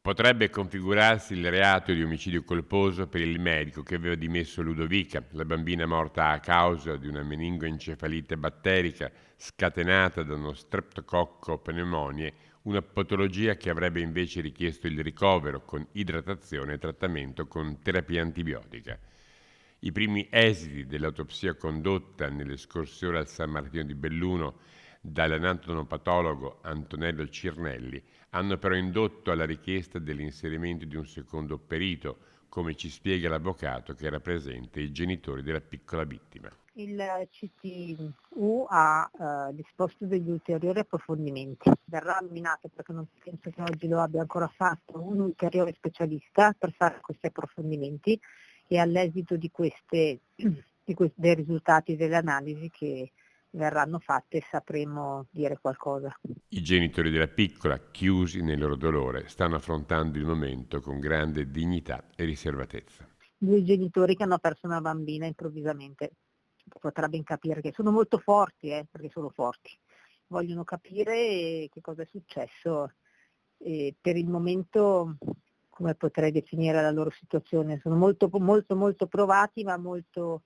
Potrebbe configurarsi il reato di omicidio colposo per il medico che aveva dimesso Ludovica, la bambina morta a causa di una meningoencefalite batterica scatenata da uno streptococco pneumonie, una patologia che avrebbe invece richiesto il ricovero con idratazione e trattamento con terapia antibiotica. I primi esiti dell'autopsia condotta nelle scorse ore al San Martino di Belluno dall'anatomopatologo Antonello Cirnelli hanno però indotto alla richiesta dell'inserimento di un secondo perito, come ci spiega l'avvocato che rappresenta i genitori della piccola vittima. Il CTU ha disposto degli ulteriori approfondimenti. Verrà nominato, perché non penso che oggi lo abbia ancora fatto, un ulteriore specialista per fare questi approfondimenti e all'esito dei risultati delle analisi che verranno fatte sapremo dire qualcosa. I genitori della piccola, chiusi nel loro dolore, stanno affrontando il momento con grande dignità e riservatezza. 2 genitori che hanno perso una bambina improvvisamente. Potrà ben capire che sono molto forti, perché sono forti. Vogliono capire che cosa è successo e per il momento, come potrei definire la loro situazione, sono molto provati, ma molto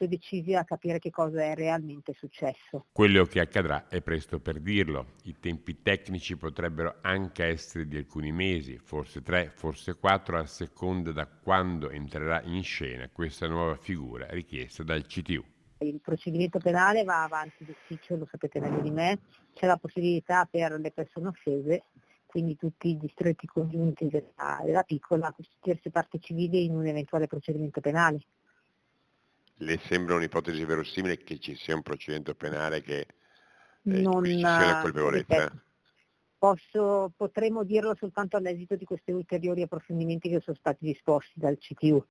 decisi a capire che cosa è realmente successo. Quello che accadrà è presto per dirlo. I tempi tecnici potrebbero anche essere di alcuni mesi, forse 3, forse 4, a seconda da quando entrerà in scena questa nuova figura richiesta dal CTU. Il procedimento penale va avanti d'ufficio, lo sapete meglio di me, c'è la possibilità per le persone offese, quindi tutti i distretti congiunti della piccola, a costituirsi parte civile in un eventuale procedimento penale. Le sembra un'ipotesi verosimile che ci sia un procedimento penale in Non, cui ci sia una colpevolezza? ripeto, potremo dirlo soltanto all'esito di questi ulteriori approfondimenti che sono stati disposti dal CTU.